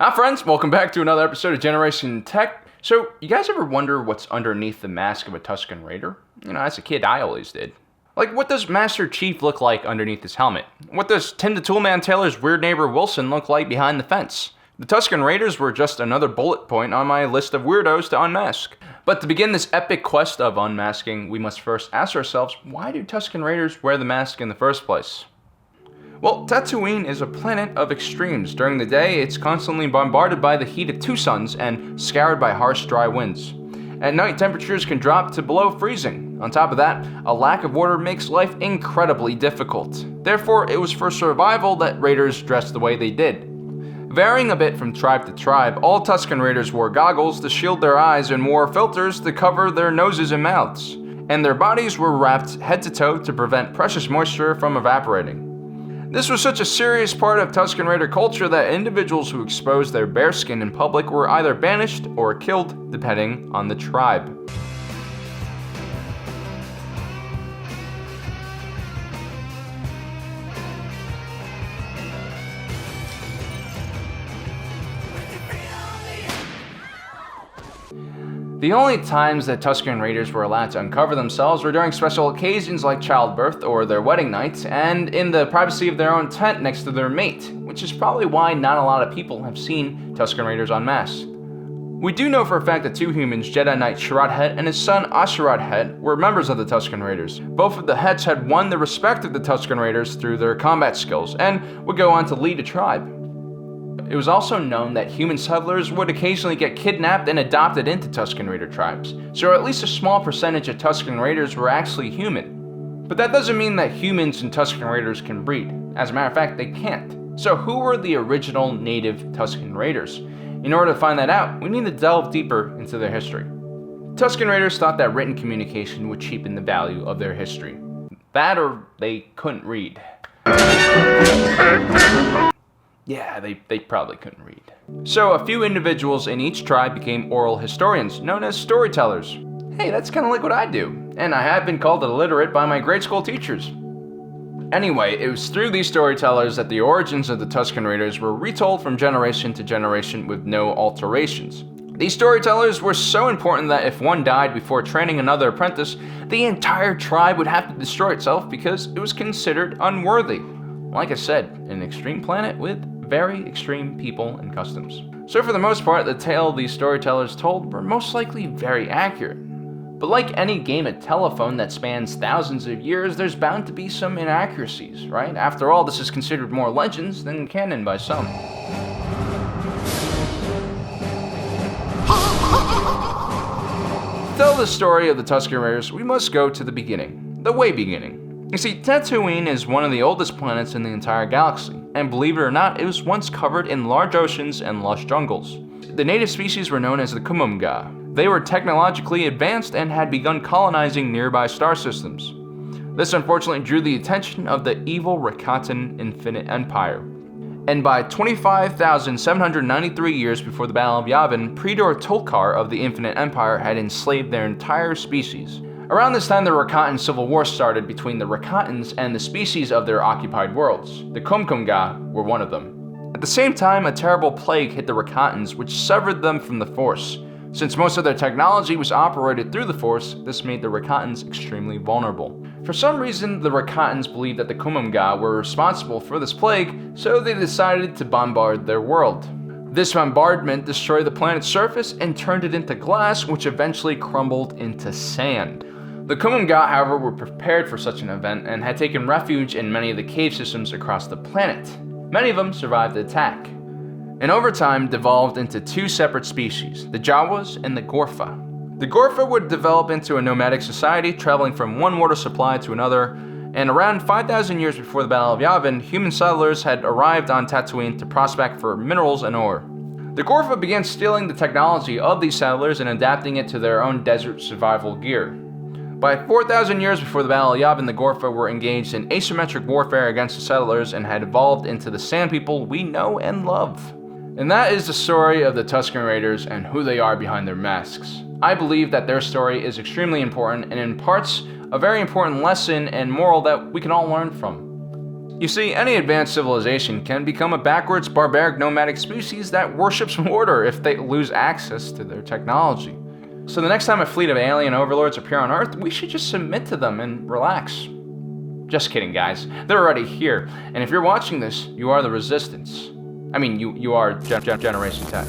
Hi friends, welcome back to another episode of Generation Tech. So, you guys ever wonder what's underneath the mask of a Tusken Raider? As a kid, I always did. Like, what does Master Chief look like underneath his helmet? What does Tim the Toolman Taylor's weird neighbor Wilson look like behind the fence? The Tusken Raiders were just another bullet point on my list of weirdos to unmask. But to begin this epic quest of unmasking, we must first ask ourselves, why do Tusken Raiders wear the mask in the first place? Well, Tatooine is a planet of extremes. During the day, it's constantly bombarded by the heat of two suns and scoured by harsh, dry winds. At night, temperatures can drop to below freezing. On top of that, a lack of water makes life incredibly difficult. Therefore, it was for survival that Raiders dressed the way they did. Varying a bit from tribe to tribe, all Tusken Raiders wore goggles to shield their eyes and wore filters to cover their noses and mouths. And their bodies were wrapped head to toe to prevent precious moisture from evaporating. This was such a serious part of Tusken Raider culture that individuals who exposed their bare skin in public were either banished or killed, depending on the tribe. The only times that Tusken Raiders were allowed to uncover themselves were during special occasions like childbirth or their wedding night, and in the privacy of their own tent next to their mate, which is probably why not a lot of people have seen Tusken Raiders unmasked. We do know for a fact that two humans, Jedi Knight Sharad Het and his son Asharad Het, were members of the Tusken Raiders. Both of the Hets had won the respect of the Tusken Raiders through their combat skills, and would go on to lead a tribe. It was also known that human settlers would occasionally get kidnapped and adopted into Tusken Raider tribes, so at least a small percentage of Tusken Raiders were actually human. But that doesn't mean that humans and Tusken Raiders can breed. As a matter of fact, they can't. So who were the original native Tusken Raiders? In order to find that out, we need to delve deeper into their history. Tusken Raiders thought that written communication would cheapen the value of their history. That or they couldn't read. Yeah, they probably couldn't read. So a few individuals in each tribe became oral historians, known as storytellers. Hey, that's kind of like what I do, and I have been called illiterate by my grade school teachers. Anyway, it was through these storytellers that the origins of the Tusken Raiders were retold from generation to generation with no alterations. These storytellers were so important that if one died before training another apprentice, the entire tribe would have to destroy itself because it was considered unworthy. Like I said, an extreme planet with very extreme people and customs. So for the most part, the tale these storytellers told were most likely very accurate. But like any game of telephone that spans thousands of years, there's bound to be some inaccuracies, right? After all, this is considered more legends than canon by some. To tell the story of the Tusken Raiders, we must go to the beginning, the way beginning. You see, Tatooine is one of the oldest planets in the entire galaxy, and believe it or not, it was once covered in large oceans and lush jungles. The native species were known as the Kumumga. They were technologically advanced and had begun colonizing nearby star systems. This unfortunately drew the attention of the evil Rakatan Infinite Empire. And by 25,793 years before the Battle of Yavin, Predor Tolkar of the Infinite Empire had enslaved their entire species. Around this time, the Rakatan Civil War started between the Rakatans and the species of their occupied worlds. The Kumkumga were one of them. At the same time, a terrible plague hit the Rakatans, which severed them from the Force. Since most of their technology was operated through the Force, this made the Rakatans extremely vulnerable. For some reason, the Rakatans believed that the Kumkumga were responsible for this plague, so they decided to bombard their world. This bombardment destroyed the planet's surface and turned it into glass, which eventually crumbled into sand. The Kumumga, however, were prepared for such an event and had taken refuge in many of the cave systems across the planet. Many of them survived the attack, and over time devolved into two separate species, the Jawas and the Gorfa. The Gorfa would develop into a nomadic society, traveling from one water supply to another, and around 5,000 years before the Battle of Yavin, human settlers had arrived on Tatooine to prospect for minerals and ore. The Gorfa began stealing the technology of these settlers and adapting it to their own desert survival gear. By 4,000 years before the Battle of Yavin, the Gorfa were engaged in asymmetric warfare against the settlers and had evolved into the Sand People we know and love. And that is the story of the Tusken Raiders and who they are behind their masks. I believe that their story is extremely important and imparts a very important lesson and moral that we can all learn from. You see, any advanced civilization can become a backwards, barbaric, nomadic species that worships order if they lose access to their technology. So the next time a fleet of alien overlords appear on Earth, we should just submit to them and relax. Just kidding, guys. They're already here, and if you're watching this, you are the Resistance. I mean, you are Generation Tech.